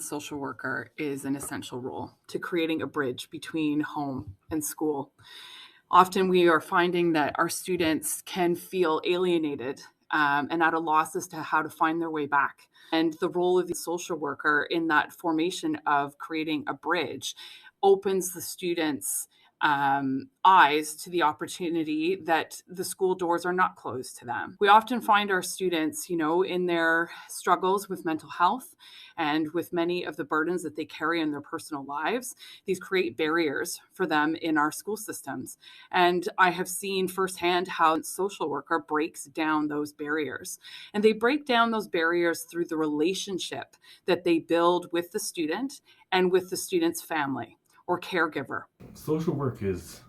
licensed social worker is an essential role to creating a bridge between home and school. Often we are finding that our students can feel alienated and at a loss as to how to find their way back. And the role of the social worker in that formation of creating a bridge opens the students' eyes to the opportunity that the school doors are not closed to them. We often find our students, in their struggles with mental health and with many of the burdens that they carry in their personal lives. These create barriers for them in our school systems. And I have seen firsthand how a social worker breaks down those barriers. And they break down those barriers through the relationship that they build with the student and with the student's family or caregiver. Social work is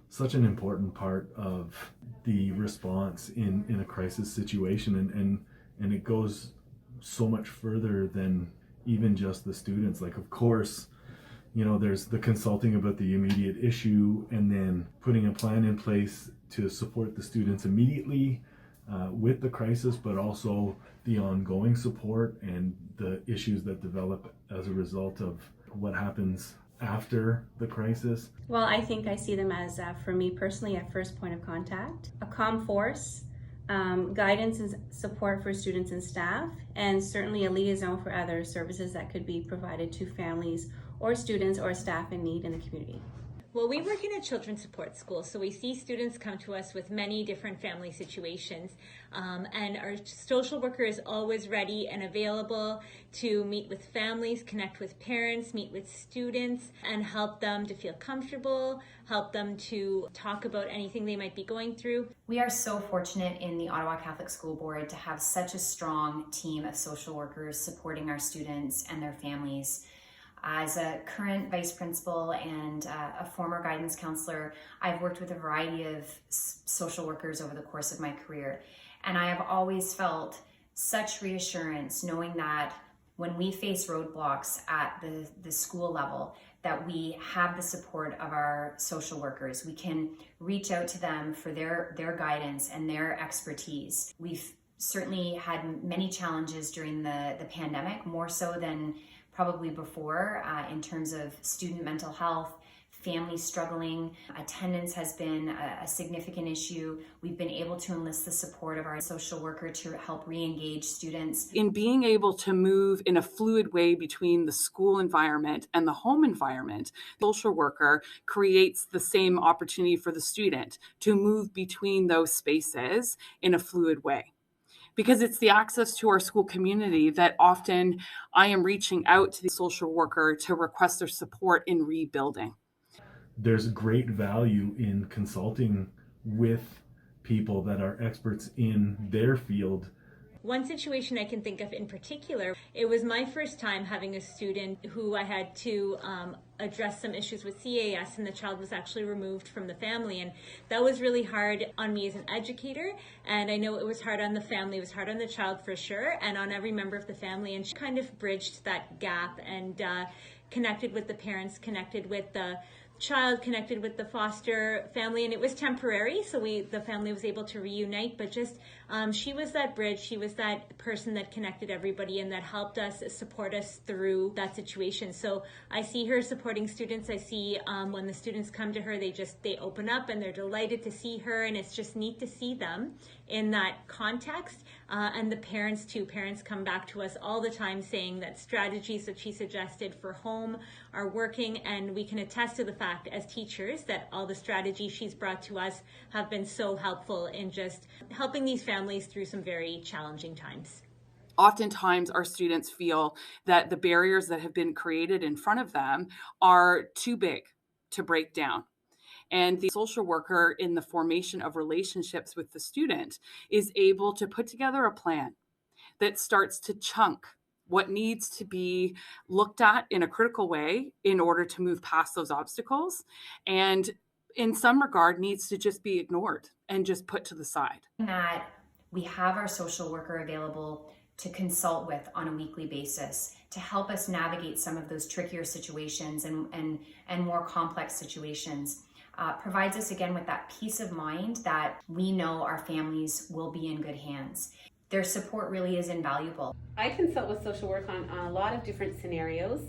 such an important part of the response in a crisis situation, and it goes so much further than even just the students. Like, of course, there's the consulting about the immediate issue and then putting a plan in place to support the students immediately with the crisis, but also the ongoing support and the issues that develop as a result of what happens after the crisis. Well, I think I see them as, for me personally, a first point of contact, a calm force, guidance and support for students and staff, and certainly a liaison for other services that could be provided to families or students or staff in need in the community. Well, we work in a children's support school, so we see students come to us with many different family situations, and our social worker is always ready and available to meet with families, connect with parents, meet with students, and help them to feel comfortable, help them to talk about anything they might be going through. We are so fortunate in the Ottawa Catholic School Board to have such a strong team of social workers supporting our students and their families. As a current vice principal and a former guidance counselor, I've worked with a variety of social workers over the course of my career. And I have always felt such reassurance knowing that when we face roadblocks at the school level, that we have the support of our social workers. We can reach out to them for their guidance and their expertise. We've certainly had many challenges during the pandemic, more so than probably before, in terms of student mental health, families struggling. Attendance has been a significant issue. We've been able to enlist the support of our social worker to help re-engage students. In being able to move in a fluid way between the school environment and the home environment, the social worker creates the same opportunity for the student to move between those spaces in a fluid way. Because it's the access to our school community that often I am reaching out to the social worker to request their support in rebuilding. There's great value in consulting with people that are experts in their field. One situation I can think of in particular, it was my first time having a student who I had to address some issues with CAS, and the child was actually removed from the family, and that was really hard on me as an educator, and I know it was hard on the family, it was hard on the child for sure, and on every member of the family, and she kind of bridged that gap and connected with the parents, connected with the child, connected with the foster family, and it was temporary, so the family was able to reunite, but just she was that bridge, she was that person that connected everybody and that helped us support us through that situation. So I see her supporting students. I see when the students come to her, they open up and they're delighted to see her, and it's just neat to see them in that context. And the parents too. Parents come back to us all the time saying that strategies that she suggested for home are working, and we can attest to the fact as teachers that all the strategies she's brought to us have been so helpful in just helping these families through some very challenging times. Oftentimes our students feel that the barriers that have been created in front of them are too big to break down. And the social worker in the formation of relationships with the student is able to put together a plan that starts to chunk what needs to be looked at in a critical way in order to move past those obstacles, and in some regard needs to just be ignored and just put to the side. That we have our social worker available to consult with on a weekly basis to help us navigate some of those trickier situations and more complex situations. Provides us again with that peace of mind that we know our families will be in good hands. Their support really is invaluable. I consult with social work on a lot of different scenarios.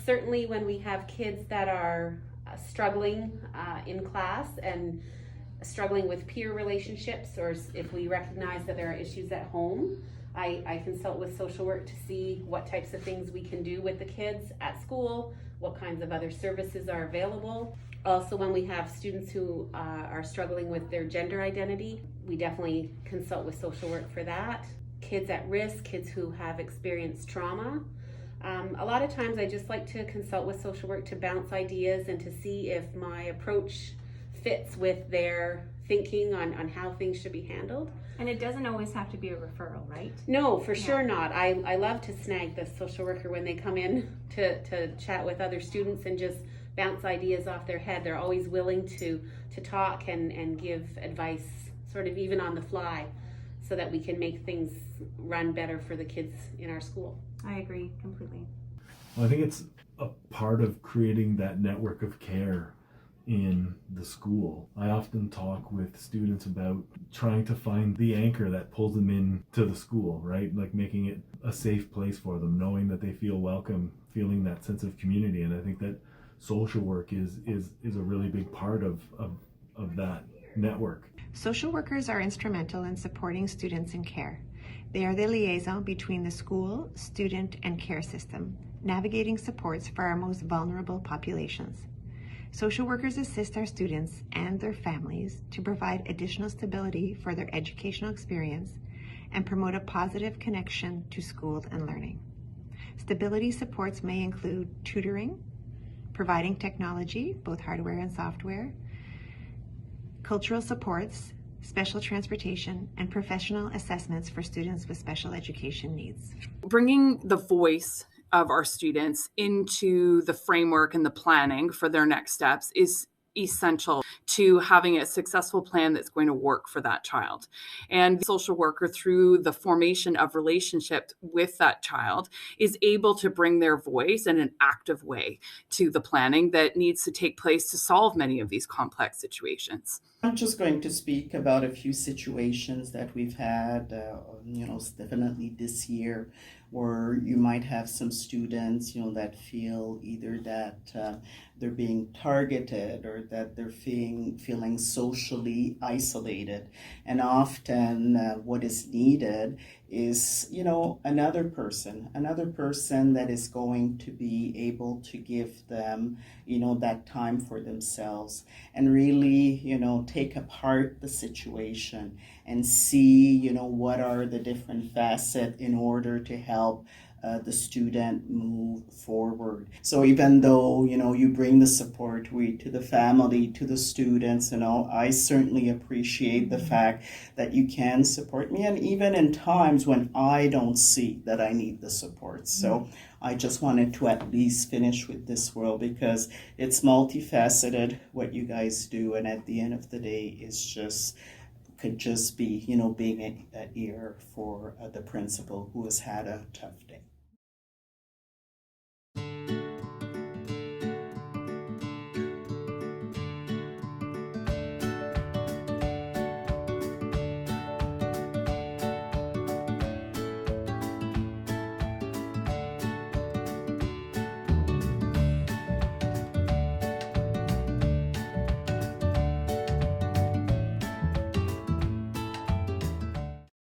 Certainly when we have kids that are struggling in class and struggling with peer relationships, or if we recognize that there are issues at home, I consult with social work to see what types of things we can do with the kids at school, what kinds of other services are available. Also, when we have students who are struggling with their gender identity, we definitely consult with social work for that. Kids at risk, kids who have experienced trauma. A lot of times I just like to consult with social work to bounce ideas and to see if my approach fits with their thinking on how things should be handled. And it doesn't always have to be a referral, right? No, for sure not. I love to snag the social worker when they come in to chat with other students and just bounce ideas off their head. They're always willing to talk and give advice sort of even on the fly so that we can make things run better for the kids in our school. I agree completely. Well, I think it's a part of creating that network of care in the school. I often talk with students about trying to find the anchor that pulls them into the school, right? Like making it a safe place for them, knowing that they feel welcome, feeling that sense of community. And I think that social work is a really big part of that network. Social workers are instrumental in supporting students in care. They are the liaison between the school, student, and care system, navigating supports for our most vulnerable populations. Social workers assist our students and their families to provide additional stability for their educational experience and promote a positive connection to school and learning. Stability supports may include tutoring, providing technology, both hardware and software, cultural supports, special transportation, and professional assessments for students with special education needs. Bringing the voice of our students into the framework and the planning for their next steps is essential to having a successful plan that's going to work for that child. And the social worker, through the formation of relationships with that child, is able to bring their voice in an active way to the planning that needs to take place to solve many of these complex situations. I'm just going to speak about a few situations that we've had, definitely this year, where you might have some students, that feel either that they're being targeted or that they're feeling socially isolated. And often what is needed is, another person that is going to be able to give them, that time for themselves and really, take apart the situation and see, what are the different facets in order to help the student move forward. So even though, you bring the support to the family, to the students, I certainly appreciate the fact that you can support me, and even in times when I don't see that I need the support. So I just wanted to at least finish with this world because it's multifaceted what you guys do, and at the end of the day, could just be, being an ear for the principal who has had a tough day.